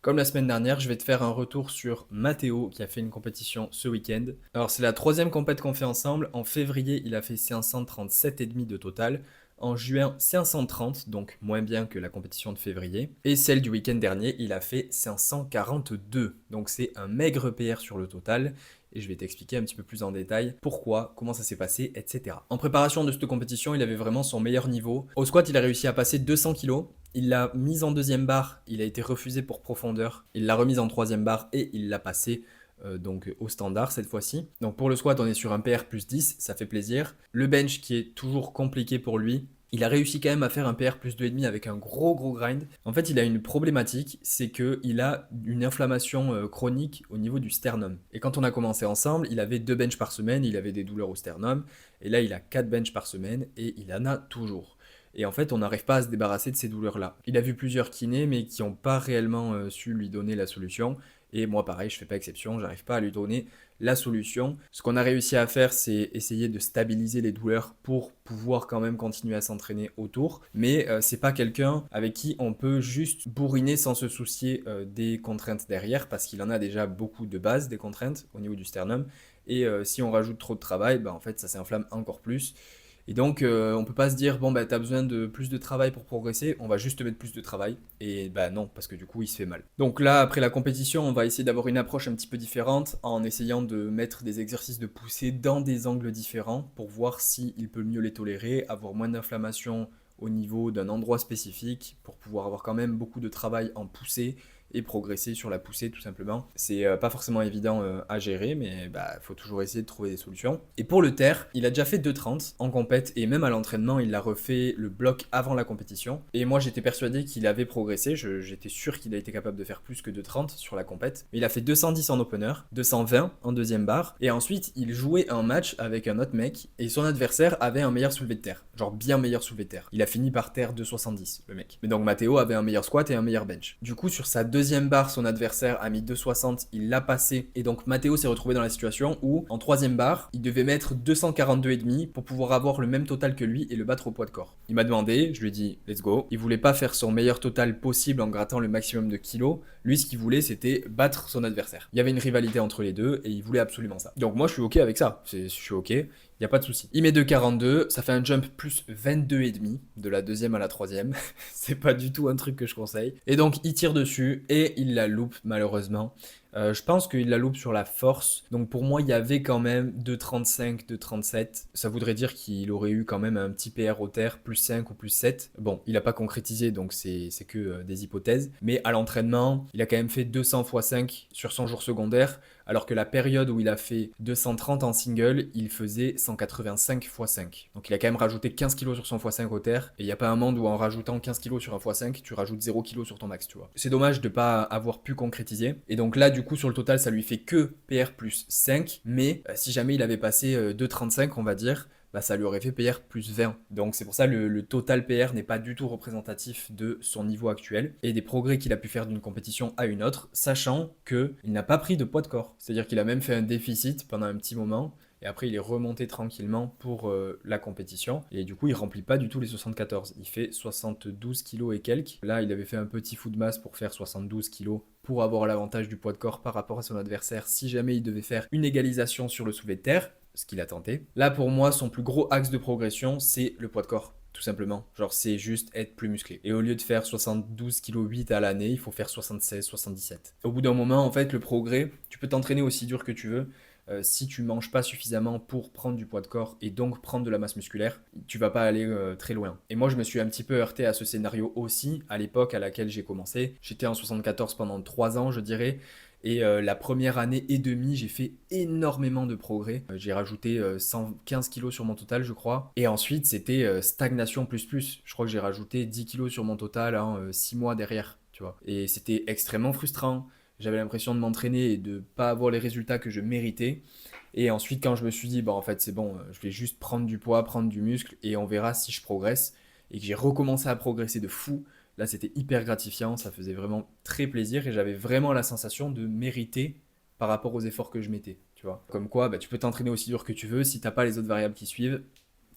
Comme la semaine dernière, je vais te faire un retour sur Mathéo qui a fait une compétition ce week-end. Alors c'est la troisième compète qu'on fait ensemble. En février, il a fait 537,5 de total. En juin, 530, donc moins bien que la compétition de février. Et celle du week-end dernier, il a fait 542. Donc c'est un maigre PR sur le total. Et je vais t'expliquer un petit peu plus en détail pourquoi, comment ça s'est passé, etc. En préparation de cette compétition, il avait vraiment son meilleur niveau. Au squat, il a réussi à passer 200 kg. Il l'a mise en deuxième barre, il a été refusé pour profondeur. Il l'a remise en troisième barre et il l'a passé donc au standard cette fois-ci. Donc pour le squat, on est sur un PR plus 10, ça fait plaisir. Le bench qui est toujours compliqué pour lui, il a réussi quand même à faire un PR plus 2,5 avec un gros grind. En fait, il a une problématique, c'est qu'il a une inflammation chronique au niveau du sternum. Et quand on a commencé ensemble, il avait 2 benches par semaine, il avait des douleurs au sternum. Et là, il a 4 benches par semaine et il en a toujours. Et en fait, on n'arrive pas à se débarrasser de ces douleurs-là. Il a vu plusieurs kinés, mais qui n'ont pas réellement su lui donner la solution. Et moi, pareil, je fais pas exception, j'arrive pas à lui donner la solution. Ce qu'on a réussi à faire, c'est essayer de stabiliser les douleurs pour pouvoir quand même continuer à s'entraîner autour. Mais c'est pas quelqu'un avec qui on peut juste bourriner sans se soucier des contraintes derrière, parce qu'il en a déjà beaucoup de base des contraintes au niveau du sternum. Et si on rajoute trop de travail, bah, en fait, ça s'inflamme encore plus. Et donc, on peut pas se dire, bon, bah, t'as besoin de plus de travail pour progresser, on va juste te mettre plus de travail. Et bah non, parce que du coup, il se fait mal. Donc là, après la compétition, on va essayer d'avoir une approche un petit peu différente en essayant de mettre des exercices de poussée dans des angles différents pour voir s'il peut mieux les tolérer, avoir moins d'inflammation au niveau d'un endroit spécifique pour pouvoir avoir quand même beaucoup de travail en poussée et progresser sur la poussée tout simplement. C'est pas forcément évident à gérer, mais bah faut toujours essayer de trouver des solutions. Et pour le terre, il a déjà fait 2,30 en compète et même à l'entraînement, il a refait le bloc avant la compétition. Et moi, j'étais persuadé qu'il avait progressé. J'étais sûr qu'il a été capable de faire plus que 2,30 sur la compète. Mais il a fait 210 en opener, 220 en deuxième barre. Et ensuite, il jouait un match avec un autre mec et son adversaire avait un meilleur soulevé de terre. Genre bien meilleur soulevé de terre. Il a fini par terre 2,70 le mec. Mais donc Mathéo avait un meilleur squat et un meilleur bench. Du coup, sur sa deuxième barre, son adversaire a mis 2,60, il l'a passé. Et donc Mathéo s'est retrouvé dans la situation où, en troisième barre, il devait mettre 242,5 pour pouvoir avoir le même total que lui et le battre au poids de corps. Il m'a demandé, je lui ai dit, let's go. Il voulait pas faire son meilleur total possible en grattant le maximum de kilos. Lui, ce qu'il voulait, c'était battre son adversaire. Il y avait une rivalité entre les deux et il voulait absolument ça. Donc moi, je suis ok avec ça. Je suis ok. Il n'y a pas de souci. Il met 2,42, ça fait un jump plus 22,5 de la deuxième à la troisième. C'est pas du tout un truc que je conseille. Et donc il tire dessus et il la loupe malheureusement. Je pense qu'il la loupe sur la force. Donc pour moi, il y avait quand même 2,35, 2,37. Ça voudrait dire qu'il aurait eu quand même un petit PR au terre, plus 5 ou plus 7. Bon, il n'a pas concrétisé, donc c'est que des hypothèses. Mais à l'entraînement, il a quand même fait 200 x 5 sur son jour secondaire. Alors que la période où il a fait 230 en single, il faisait 185 x 5. Donc il a quand même rajouté 15 kg sur son x5 au terre. Et il n'y a pas un monde où en rajoutant 15 kg sur un x5, tu rajoutes 0 kg sur ton max, tu vois. C'est dommage de ne pas avoir pu concrétiser. Et donc là, du coup, sur le total, ça lui fait que PR plus 5. Mais si jamais il avait passé 2,35, on va dire, bah, ça lui aurait fait PR plus 20. Donc c'est pour ça le total PR n'est pas du tout représentatif de son niveau actuel et des progrès qu'il a pu faire d'une compétition à une autre, sachant qu'il n'a pas pris de poids de corps. C'est-à-dire qu'il a même fait un déficit pendant un petit moment. Et après, il est remonté tranquillement pour la compétition. Et du coup, il remplit pas du tout les 74. Il fait 72 kilos et quelques. Là, il avait fait un petit foot de masse pour faire 72 kilos pour avoir l'avantage du poids de corps par rapport à son adversaire si jamais il devait faire une égalisation sur le soulevé de terre, ce qu'il a tenté. Là, pour moi, son plus gros axe de progression, c'est le poids de corps. Tout simplement. Genre, c'est juste être plus musclé. Et au lieu de faire 72,8 kg à l'année, il faut faire 76, 77. Au bout d'un moment, en fait, le progrès, tu peux t'entraîner aussi dur que tu veux. Si tu manges pas suffisamment pour prendre du poids de corps et donc prendre de la masse musculaire, tu vas pas aller très loin. Et moi, je me suis un petit peu heurté à ce scénario aussi à l'époque à laquelle j'ai commencé. J'étais en 74 pendant 3 ans, je dirais. Et la première année et demie, j'ai fait énormément de progrès. J'ai rajouté 115 kilos sur mon total, je crois. Et ensuite, c'était stagnation plus plus. Je crois que j'ai rajouté 10 kilos sur mon total en 6 mois derrière, tu vois. Et c'était extrêmement frustrant. J'avais l'impression de m'entraîner et de pas avoir les résultats que je méritais. Et ensuite, quand je me suis dit, bah en fait, c'est bon, je vais juste prendre du poids, prendre du muscle et on verra si je progresse. Et que j'ai recommencé à progresser de fou. Là, c'était hyper gratifiant, ça faisait vraiment très plaisir et j'avais vraiment la sensation de mériter par rapport aux efforts que je mettais, tu vois. Comme quoi, bah, tu peux t'entraîner aussi dur que tu veux, si t'as pas les autres variables qui suivent,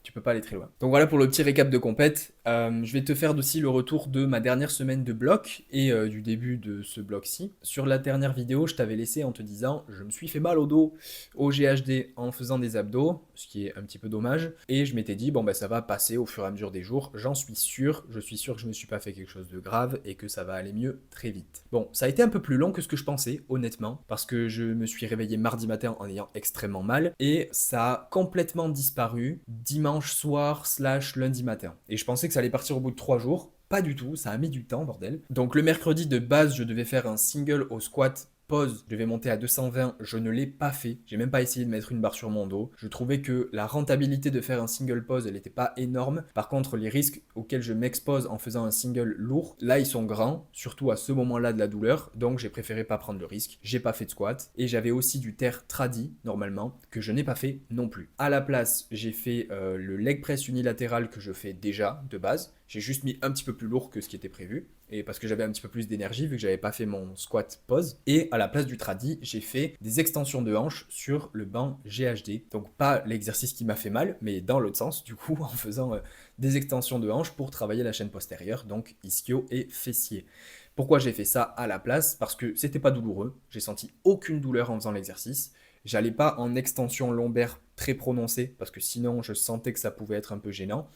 Tu peux pas aller très loin. Donc voilà pour le petit récap de compète. Je vais te faire aussi le retour de ma dernière semaine de bloc et du début de ce bloc-ci. Sur la dernière vidéo, je t'avais laissé en te disant je me suis fait mal au dos au GHD en faisant des abdos, ce qui est un petit peu dommage. Et je m'étais dit bon ben ça va passer au fur et à mesure des jours. J'en suis sûr. Je suis sûr que je me suis pas fait quelque chose de grave et que ça va aller mieux très vite. Bon, ça a été un peu plus long que ce que je pensais, honnêtement, parce que je me suis réveillé mardi matin en ayant extrêmement mal et ça a complètement disparu dimanche soir / lundi matin. Et je pensais que ça allait partir au bout de 3 jours. Pas du tout, ça a mis du temps, bordel. Donc le mercredi de base, je devais faire un single au squat. Pause, je devais monter à 220, je ne l'ai pas fait. J'ai même pas essayé de mettre une barre sur mon dos. Je trouvais que la rentabilité de faire un single pause, elle n'était pas énorme. Par contre, les risques auxquels je m'expose en faisant un single lourd, là, ils sont grands, surtout à ce moment-là de la douleur. Donc, j'ai préféré pas prendre le risque. J'ai pas fait de squat. Et j'avais aussi du terre tradi, normalement, que je n'ai pas fait non plus. À la place, j'ai fait le leg press unilatéral que je fais déjà de base. J'ai juste mis un petit peu plus lourd que ce qui était prévu. Et parce que j'avais un petit peu plus d'énergie vu que j'avais pas fait mon squat pause. Et à la place du tradi, j'ai fait des extensions de hanches sur le banc GHD. Donc pas l'exercice qui m'a fait mal, mais dans l'autre sens, du coup, en faisant des extensions de hanches pour travailler la chaîne postérieure, donc ischio et fessier. Pourquoi j'ai fait ça à la place? Parce que c'était pas douloureux, j'ai senti aucune douleur en faisant l'exercice. J'allais pas en extension lombaire très prononcée, parce que sinon je sentais que ça pouvait être un peu gênant.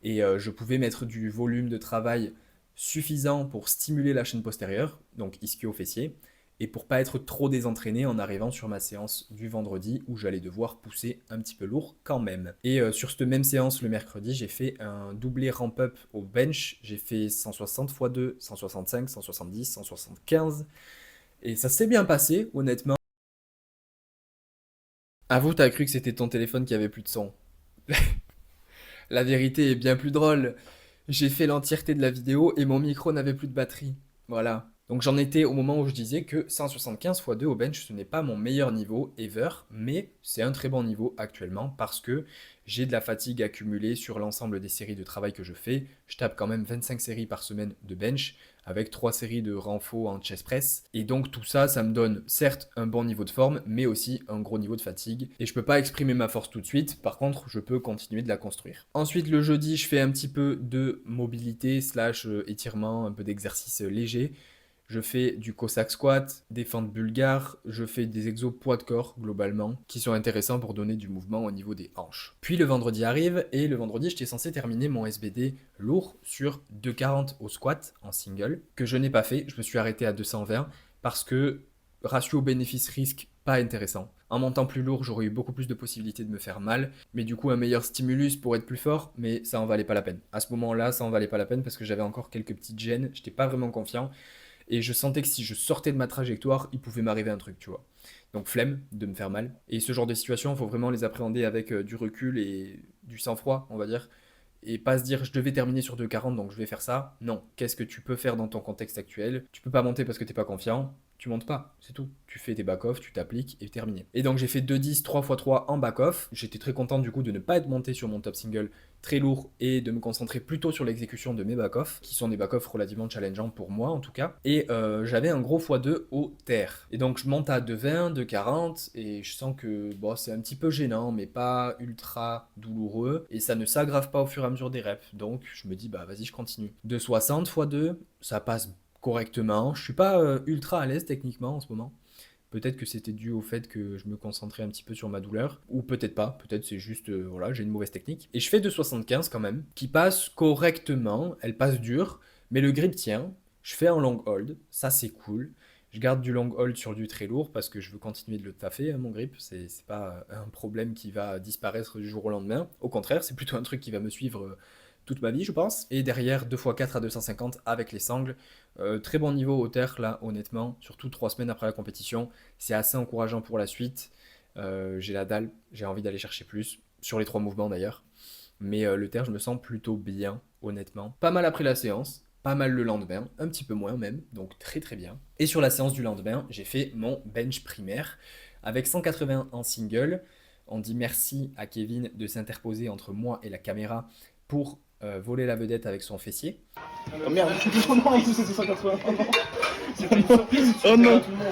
Et je pouvais mettre du volume de travail suffisant pour stimuler la chaîne postérieure, donc ischio-fessier, et pour pas être trop désentraîné en arrivant sur ma séance du vendredi où j'allais devoir pousser un petit peu lourd quand même. Et sur cette même séance le mercredi, j'ai fait un doublé ramp-up au bench, j'ai fait 160 x 2, 165, 170, 175, et ça s'est bien passé honnêtement. Avoue, t'as cru que c'était ton téléphone qui avait plus de son. La vérité est bien plus drôle. J'ai fait l'entièreté de la vidéo et mon micro n'avait plus de batterie. Voilà. Donc j'en étais au moment où je disais que 175 x 2 au bench, ce n'est pas mon meilleur niveau ever, mais c'est un très bon niveau actuellement parce que j'ai de la fatigue accumulée sur l'ensemble des séries de travail que je fais. Je tape quand même 25 séries par semaine de bench avec 3 séries de renfo en chest press. Et donc tout ça, ça me donne certes un bon niveau de forme, mais aussi un gros niveau de fatigue. Et je peux pas exprimer ma force tout de suite, par contre, je peux continuer de la construire. Ensuite, le jeudi, je fais un petit peu de mobilité / étirement, un peu d'exercice léger. Je fais du Cossack squat, des fentes bulgares, je fais des exos poids de corps globalement, qui sont intéressants pour donner du mouvement au niveau des hanches. Puis le vendredi arrive, et le vendredi j'étais censé terminer mon SBD lourd sur 240 au squat en single, que je n'ai pas fait, je me suis arrêté à 220, parce que ratio bénéfice-risque pas intéressant. En montant plus lourd, j'aurais eu beaucoup plus de possibilités de me faire mal, mais du coup un meilleur stimulus pour être plus fort, mais ça en valait pas la peine. À ce moment-là, ça en valait pas la peine parce que j'avais encore quelques petites gênes, j'étais pas vraiment confiant. Et je sentais que si je sortais de ma trajectoire, il pouvait m'arriver un truc, tu vois. Donc flemme de me faire mal. Et ce genre de situation, il faut vraiment les appréhender avec du recul et du sang-froid, on va dire. Et pas se dire je devais terminer sur 2,40 donc je vais faire ça. Non, qu'est-ce que tu peux faire dans ton contexte actuel? Tu peux pas monter parce que t'es pas confiant. Tu montes pas, c'est tout. Tu fais tes back-off, tu t'appliques et terminé. Et donc j'ai fait 2,10 3x3 en back-off. J'étais très content du coup de ne pas être monté sur mon top single très lourd et de me concentrer plutôt sur l'exécution de mes back-off, qui sont des back-off relativement challengeants pour moi en tout cas. Et j'avais un gros x2 au terre. Et donc je monte à 2,20, 2,40 et je sens que bon, c'est un petit peu gênant mais pas ultra douloureux et ça ne s'aggrave pas au fur et à mesure des reps. Donc je me dis bah vas-y je continue. 2,60 x2, ça passe correctement. Je suis pas ultra à l'aise techniquement en ce moment. Peut-être que c'était dû au fait que je me concentrais un petit peu sur ma douleur, ou peut-être pas, peut-être c'est juste, voilà, j'ai une mauvaise technique. Et je fais 2,75 quand même, qui passe correctement, elle passe dure, mais le grip tient. Je fais un long hold, ça c'est cool. Je garde du long hold sur du très lourd parce que je veux continuer de le taffer, hein, mon grip. C'est pas un problème qui va disparaître du jour au lendemain. Au contraire, c'est plutôt un truc qui va me suivre toute ma vie, je pense. Et derrière, 2x4 à 250 avec les sangles. Très bon niveau au terre, là, honnêtement. Surtout 3 semaines après la compétition. C'est assez encourageant pour la suite. J'ai la dalle, j'ai envie d'aller chercher plus. Sur les 3 mouvements d'ailleurs. Mais le terre, je me sens plutôt bien, honnêtement. Pas mal après la séance. Pas mal le lendemain, un petit peu moins même, donc très très bien. Et sur la séance du lendemain, j'ai fait mon bench primaire avec 180 en single. On dit merci à Kevin de s'interposer entre moi et la caméra pour voler la vedette avec son fessier. Oh merde, oh non, en plus c'était 180. C'était une surprise, Oh non. tout le monde.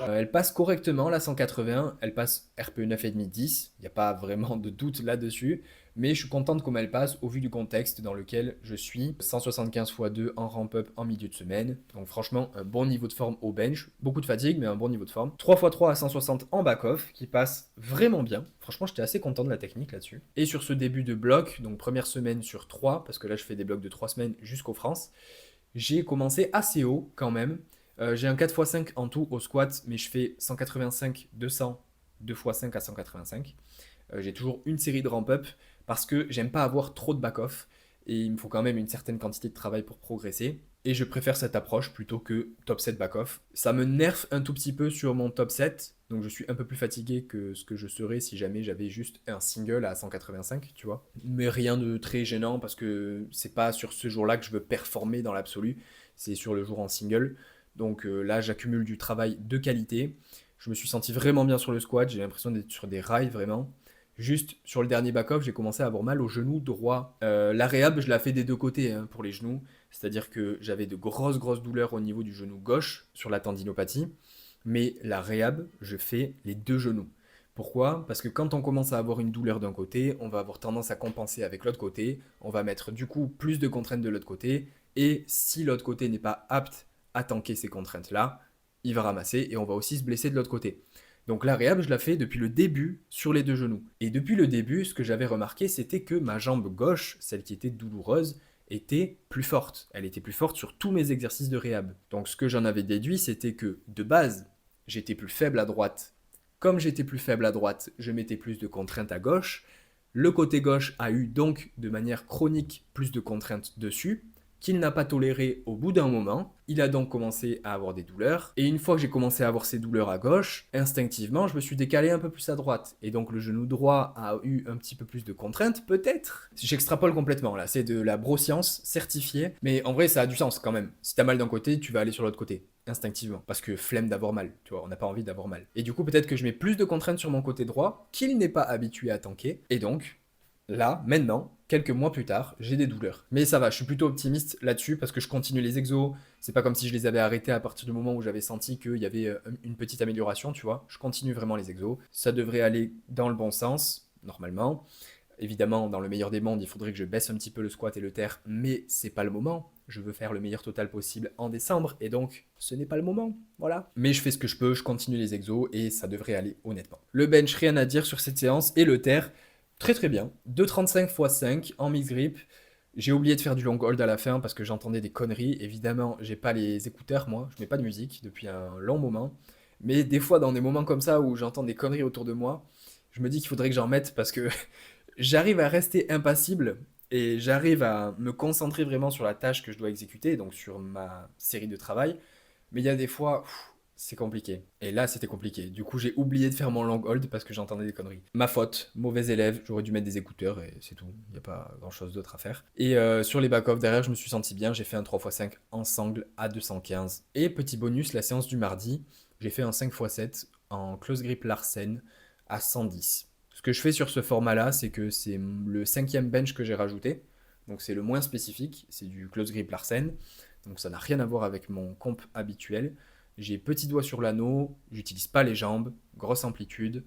Elle passe correctement la 180, elle passe RPE 9,5 10, il n'y a pas vraiment de doute là-dessus, mais je suis content de comment elle passe au vu du contexte dans lequel je suis. 175 x 2 en ramp-up en milieu de semaine, donc franchement un bon niveau de forme au bench, beaucoup de fatigue mais un bon niveau de forme. 3 x 3 à 160 en back-off qui passe vraiment bien, franchement j'étais assez content de la technique là-dessus. Et sur ce début de bloc, donc première semaine sur 3, parce que là je fais des blocs de 3 semaines jusqu'aux France, j'ai commencé assez haut quand même. J'ai un 4x5 en tout au squat, mais je fais 185, 200, 2x5 à 185. J'ai toujours une série de ramp-up parce que j'aime pas avoir trop de back-off et il me faut quand même une certaine quantité de travail pour progresser. Et je préfère cette approche plutôt que top 7 back-off. Ça me nerfe un tout petit peu sur mon top 7, donc je suis un peu plus fatigué que ce que je serais si jamais j'avais juste un single à 185, tu vois. Mais rien de très gênant parce que c'est pas sur ce jour-là que je veux performer dans l'absolu, c'est sur le jour en single. Donc là, j'accumule du travail de qualité. Je me suis senti vraiment bien sur le squat, j'ai l'impression d'être sur des rails vraiment. Juste sur le dernier back-off, j'ai commencé à avoir mal au genou droit. La réhab, je la fais des deux côtés hein, pour les genoux. C'est-à-dire que j'avais de grosses douleurs au niveau du genou gauche sur la tendinopathie. Mais la réhab, je fais les deux genoux. Pourquoi? Parce que quand on commence à avoir une douleur d'un côté, on va avoir tendance à compenser avec l'autre côté. On va mettre du coup plus de contraintes de l'autre côté. Et si l'autre côté n'est pas apte à tanker ces contraintes-là, il va ramasser et on va aussi se blesser de l'autre côté. Donc la réhab, je la fais depuis le début sur les deux genoux. Et depuis le début, ce que j'avais remarqué, c'était que ma jambe gauche, celle qui était douloureuse, était plus forte. Elle était plus forte sur tous mes exercices de réhab. Donc ce que j'en avais déduit, c'était que de base, j'étais plus faible à droite. Comme j'étais plus faible à droite, je mettais plus de contraintes à gauche. Le côté gauche a eu donc de manière chronique plus de contraintes dessus, qu'il n'a pas toléré au bout d'un moment. Il a donc commencé à avoir des douleurs. Et une fois que j'ai commencé à avoir ces douleurs à gauche, instinctivement, je me suis décalé un peu plus à droite. Et donc le genou droit a eu un petit peu plus de contraintes, peut-être. J'extrapole complètement là, c'est de la broscience certifiée. Mais en vrai, ça a du sens quand même. Si t'as mal d'un côté, tu vas aller sur l'autre côté instinctivement, parce que flemme d'avoir mal, tu vois, on n'a pas envie d'avoir mal. Et du coup, peut-être que je mets plus de contraintes sur mon côté droit, qu'il n'est pas habitué à tanker, et donc, là, maintenant, quelques mois plus tard, j'ai des douleurs. Mais ça va, je suis plutôt optimiste là-dessus parce que je continue les exos. C'est pas comme si je les avais arrêtés à partir du moment où j'avais senti qu'il y avait une petite amélioration, tu vois. Je continue vraiment les exos. Ça devrait aller dans le bon sens, normalement. Évidemment, dans le meilleur des mondes, il faudrait que je baisse un petit peu le squat et le terre, mais c'est pas le moment. Je veux faire le meilleur total possible en décembre, et donc ce n'est pas le moment, voilà. Mais je fais ce que je peux, je continue les exos, et ça devrait aller honnêtement. Le bench, rien à dire sur cette séance, et le terre, très bien. 2,35 x 5 en mix grip. J'ai oublié de faire du long hold à la fin parce que j'entendais des conneries. Évidemment, j'ai pas les écouteurs, moi, je mets pas de musique depuis un long moment. Mais des fois, dans des moments comme ça où j'entends des conneries autour de moi, je me dis qu'il faudrait que j'en mette parce que j'arrive à rester impassible et j'arrive à me concentrer vraiment sur la tâche que je dois exécuter, donc sur ma série de travail. Mais il y a des fois, c'est compliqué. Et là, c'était compliqué. Du coup, j'ai oublié de faire mon long hold parce que j'entendais des conneries. Ma faute, mauvais élève, j'aurais dû mettre des écouteurs et c'est tout. Il n'y a pas grand chose d'autre à faire. Et sur les back-off, derrière, je me suis senti bien. J'ai fait un 3x5 en sangle à 215. Et petit bonus, la séance du mardi, j'ai fait un 5x7 en close grip Larsen à 110. Ce que je fais sur ce format-là, c'est que c'est le 5e bench que j'ai rajouté. Donc c'est le moins spécifique, c'est du close grip Larsen. Donc ça n'a rien à voir avec mon comp habituel. J'ai petit doigt sur l'anneau, j'utilise pas les jambes, grosse amplitude.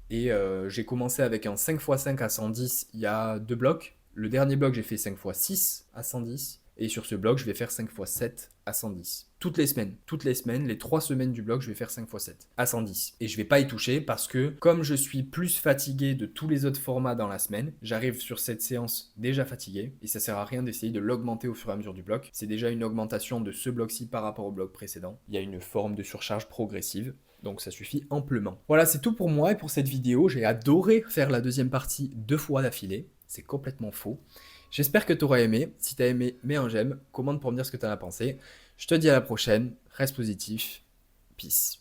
Et j'ai commencé avec un 5x5 à 110 il y a deux blocs. Le dernier bloc, j'ai fait 5x6 à 110. Et sur ce bloc, je vais faire 5x7 à 110. Toutes les semaines, les 3 semaines du bloc, je vais faire 5x7 à 110. Et je vais pas y toucher parce que comme je suis plus fatigué de tous les autres formats dans la semaine, j'arrive sur cette séance déjà fatigué. Et ça sert à rien d'essayer de l'augmenter au fur et à mesure du bloc. C'est déjà une augmentation de ce bloc-ci par rapport au bloc précédent. Il y a une forme de surcharge progressive. Donc ça suffit amplement. Voilà, c'est tout pour moi et pour cette vidéo. J'ai adoré faire la deuxième partie 2 fois d'affilée. C'est complètement faux. J'espère que tu auras aimé. Si tu as aimé, mets un j'aime. Commente pour me dire ce que tu en as pensé. Je te dis à la prochaine. Reste positif. Peace.